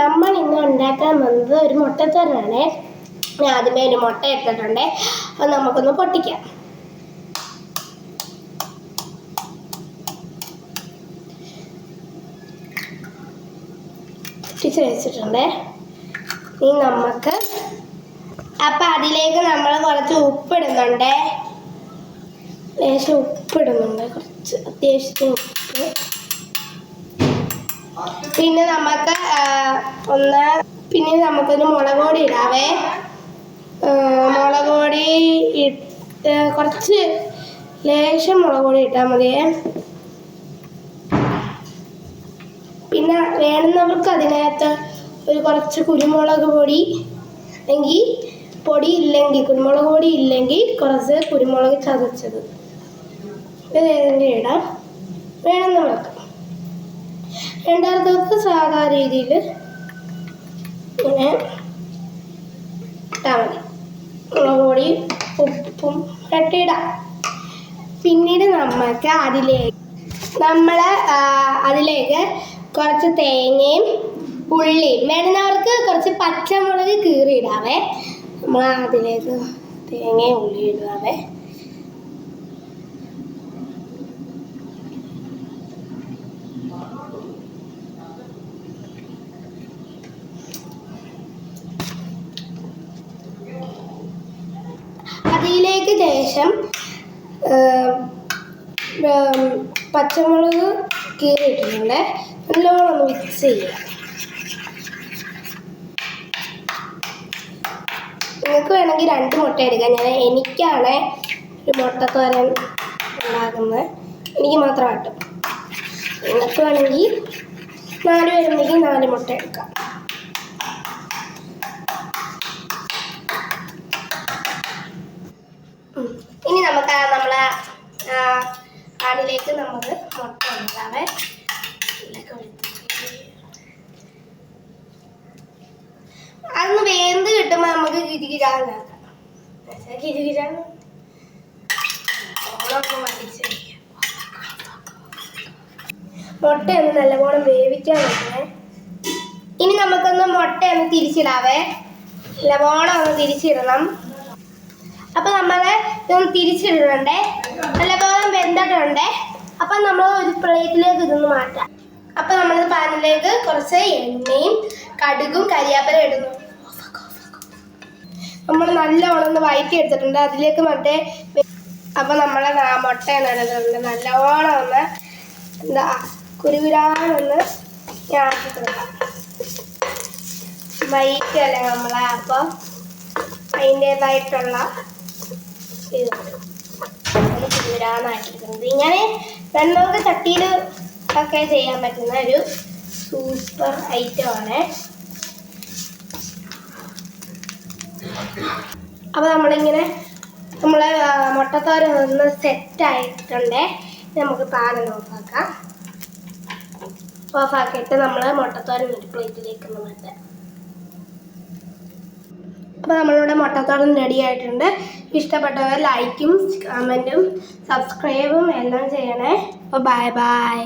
നമ്മൾ ഇന്ന് ഉണ്ടാക്കാൻ വന്നത് ഒരു മുട്ടത്തോരനാണ്. ഞാൻ ആദ്യമേ ഒരു മുട്ട എടുത്തിട്ടുണ്ട്. അത് നമുക്കൊന്ന് പൊട്ടിക്കാം. പൊട്ടിച്ച് വെച്ചിട്ടുണ്ട്. ഇനി നമുക്ക് അതിലേക്ക് നമ്മൾ കുറച്ച് ഉപ്പിടുന്നുണ്ട്. ലേശം ഉപ്പിടുന്നുണ്ട്, കുറച്ച് അത്യാവശ്യത്തിന് ഉപ്പ്. പിന്നെ നമുക്കൊരു മുളക് പൊടി ഇടാവേ. മുളക് പൊടി ഇട്ട് കുറച്ച് ലേശം മുളക് പൊടി ഇട്ടാൽ മതിയേ. പിന്നെ വേണമെന്നവർക്ക് അതിനകത്ത് ഒരു കുറച്ച് കുരുമുളക് പൊടി കുരുമുളക് പൊടി ഇല്ലെങ്കിൽ കുറച്ച് കുരുമുളക് ചതച്ചത് ഇത് ഇടാം. വേണമെന്നവർക്ക് രണ്ടാമത്തെ സാധാ രീതിയിൽ ഇങ്ങനെ ഇട്ടാൽ മതി. മുളക് പൊടി ഉപ്പും ഇടാം. പിന്നീട് അതിലേക്ക് കുറച്ച് തേങ്ങയും ഉള്ളിയും വേണമെന്നവർക്ക് കുറച്ച് പച്ചമുളക് കീറിയിടാവേ. നമ്മൾ അതിലേക്ക് തേങ്ങയും ഉള്ളി ഇടാവേ. അതിലേക്ക് ശേഷം പച്ചമുളക് കീറിയിട്ടിട്ടുണ്ട്. നല്ലോണം ഒന്ന് മിക്സ് ചെയ്യുക. നിങ്ങൾക്ക് വേണമെങ്കിൽ 2 മുട്ട എടുക്കാം. എനിക്കാണ് ഒരു മുട്ടത്തോരൻ ഉണ്ടാക്കുന്നത്, എനിക്ക് മാത്രം കിട്ടും. നിങ്ങൾക്ക് വേണമെങ്കിൽ 4 പേരുണ്ടെങ്കിൽ 4 മുട്ട എടുക്കാം. ഇനി നമുക്ക് അതിലേക്ക് നമുക്ക് മുട്ട ഉണ്ടാവേ. അതൊന്ന് വേന്ത് കിട്ടുമ്പോൾ നമുക്ക് കിരികിരാന്നാക്കാം. മുട്ടയൊന്ന് നല്ലപോലെ വേവിക്കാൻ വെക്കണേ. ഇനി നമുക്കൊന്ന് മുട്ടയൊന്ന് തിരിച്ചിടാവേ. നല്ലപോലെ ഒന്ന് തിരിച്ചിടണം. അപ്പം ഇതൊന്ന് തിരിച്ചിടുന്നുണ്ടേ. നല്ലപോലെ വെന്തിട്ടുണ്ട്. അപ്പം നമ്മൾ ഒരു പ്ലേറ്റിലേക്ക് ഇതൊന്ന് മാറ്റാം. അപ്പം നമ്മൾ പാനിലേക്ക് കുറച്ച് എണ്ണയും കടുകും കരിയാപ്പില ഇടുന്നു. നമ്മൾ നല്ലോണം ഒന്ന് വഴറ്റി എടുത്തിട്ടുണ്ട്. അതിലേക്ക് അപ്പം നമ്മളെ മുട്ട നടുന്നുണ്ട്. നല്ലോണം ഒന്ന് കുരുകുരാനൊന്ന് ആക്കി കൊടുക്കാം. വൈറ്റല്ലേ അപ്പോൾ അതിൻ്റേതായിട്ടുള്ള കുരുകുരാനാക്കിയിരിക്കുന്നത്. ഇങ്ങനെ നമുക്ക് ചട്ടിയിൽ ഒക്കെ ചെയ്യാൻ പറ്റുന്ന ഒരു സൂപ്പർ ഐറ്റമാണ്. അപ്പോൾ നമ്മളെ മുട്ടത്തോരൻ ഒന്ന് സെറ്റായിട്ടുണ്ട്. നമുക്ക് പാനം ഓഫാക്കിയിട്ട് നമ്മൾ മുട്ടത്തോരൻ ഒരു പ്ലേറ്റിലേക്ക് ഒന്ന് മാറ്റാം. അപ്പോൾ നമ്മളിവിടെ മുട്ടത്തോരൻ റെഡി ആയിട്ടുണ്ട്. ഇഷ്ടപ്പെട്ടവർ ലൈക്കും കമൻറ്റും സബ്സ്ക്രൈബും എല്ലാം ചെയ്യണേ. അപ്പോൾ ബൈ.